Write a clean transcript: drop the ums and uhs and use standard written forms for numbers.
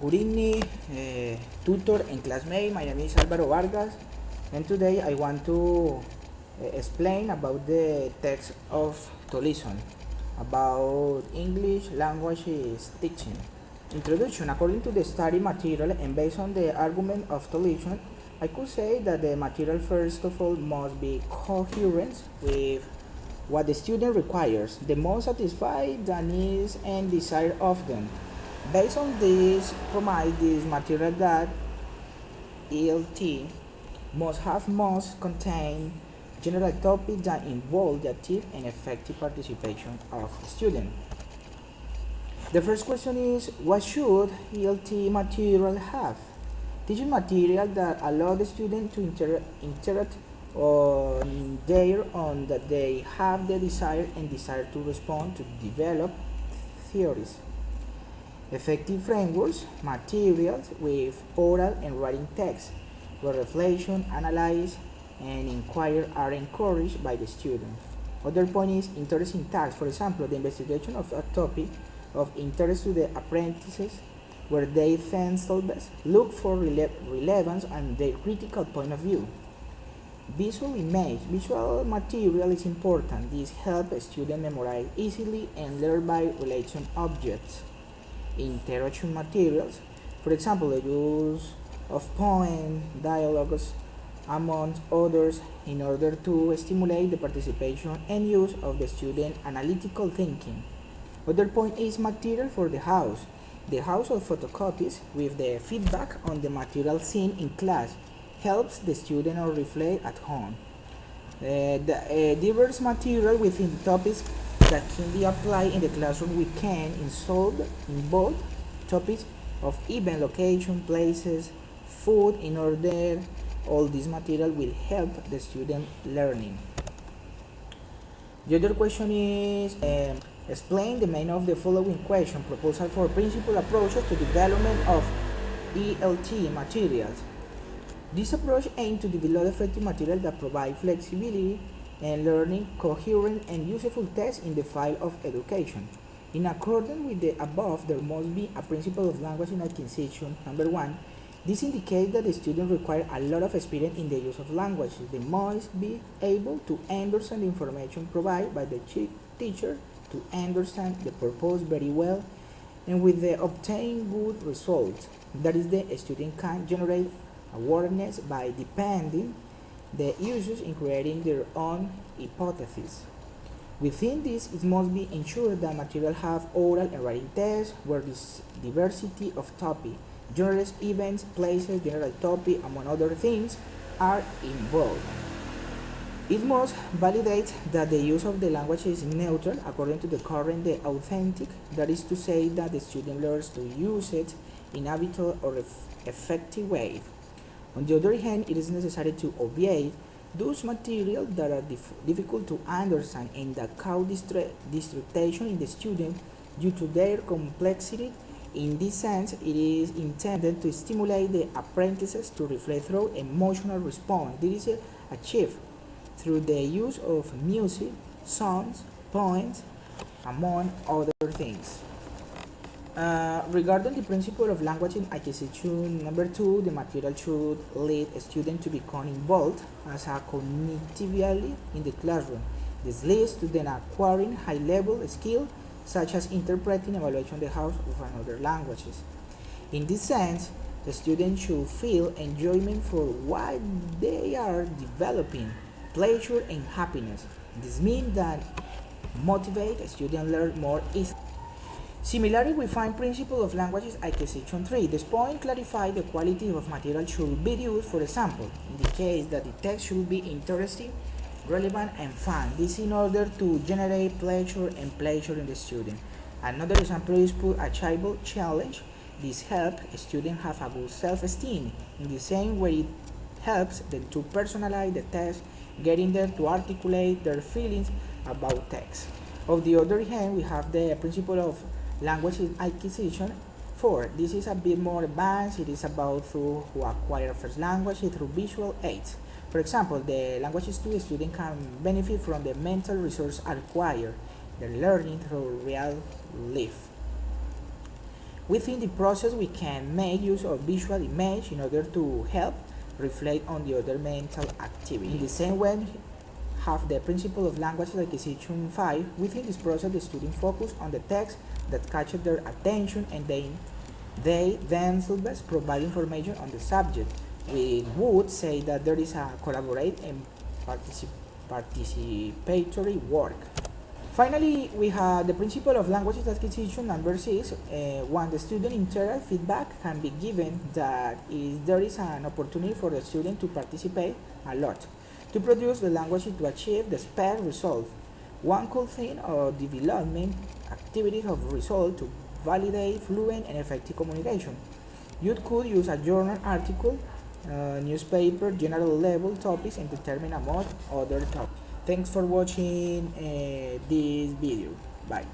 Good evening, tutor and classmate. My name is Alvaro Vargas, and today I want to explain about the text of Tolison about English languages teaching. Introduction. According to the study material and based on the argument of Tolison, I could say that the material first of all must be coherent with what the student requires, the most satisfy the needs and desire of them. Based on this, provide this material that ELT must contain general topics that involve the active and effective participation of the student. The first question is, what should ELT material have? Teaching material that allow the student to interact on their own, that they have the desire to respond to develop theories. Effective frameworks, materials with oral and writing text, where reflection, analysis, and inquiry are encouraged by the student. Other point is interesting tasks. For example, the investigation of a topic of interest to the apprentices, where they themselves look for relevance and their critical point of view. Visual image. Visual material is important. This helps a student memorize easily and learn by relation objects. Interaction materials, for example, the use of poems, dialogues, among others, in order to stimulate the participation and use of the student analytical thinking. Other point is material for the house. The house of photocopies with the feedback on the material seen in class helps the student or reflect at home. Diverse material within the topics that can be applied in the classroom. We can involve topics of event, location, places, food. In order, all this material will help the student learning. The other question is, explain the main of the following question. Proposal for principal approaches to development of ELT materials. This approach aims to develop effective material that provide flexibility and learning, coherent and useful text in the field of education. In accordance with the above, there must be a principle of language in acquisition. Number one, this indicates that the student requires a lot of experience in the use of language. They must be able to understand the information provided by the teacher, to understand the purpose very well, and with the obtain good results. That is, the student can generate awareness by depending the users in creating their own hypotheses. Within this, it must be ensured that material have oral and writing tests where this diversity of topic, genres, events, places, general topic, among other things, are involved. It must validate that the use of the language is neutral according to the current, the authentic, that is to say that the student learns to use it in a habitual or effective way. On the other hand, it is necessary to obviate those materials that are difficult to understand and that cause distraction in the student due to their complexity. In this sense, it is intended to stimulate the apprentices to reflect through emotional response. This is achieved through the use of music, songs, poems, among other things. Regarding the principle of language in acquisition, number two, the material should lead a student to become involved as a cognitively in the classroom. This leads to then acquiring high-level skills such as interpreting and evaluating the house of another languages. In this sense, the student should feel enjoyment for what they are developing, pleasure and happiness. This means that motivate a student learn more easily. Similarly, we find principle of languages acquisition 3. This point clarifies the quality of material should be used. For example, indicates that the text should be interesting, relevant, and fun. This in order to generate pleasure in the student. Another example is put achievable challenge. This helps a student have a good self-esteem. In the same way, it helps them to personalize the text, getting them to articulate their feelings about text. On the other hand, we have the principle of language acquisition 4. This is a bit more advanced. It is about who acquire first language through visual aids. For example, the language student can benefit from the mental resource acquired, the learning through real life. Within the process, we can make use of visual image in order to help reflect on the other mental activity. In the same way, have the principle of language acquisition 5. Within this process, the student focus on the text that catches their attention, and they themselves provide information on the subject. We would say that there is a collaborative and participatory work. Finally, we have the principle of language acquisition number 6. When the student interact, feedback can be given that there is an opportunity for the student to participate a lot to produce the language to achieve the expected result. One could think of development activities of result to validate fluent and effective communication. You could use a journal article, newspaper, general level topics, and determine among other topics. Thanks for watching this video. Bye.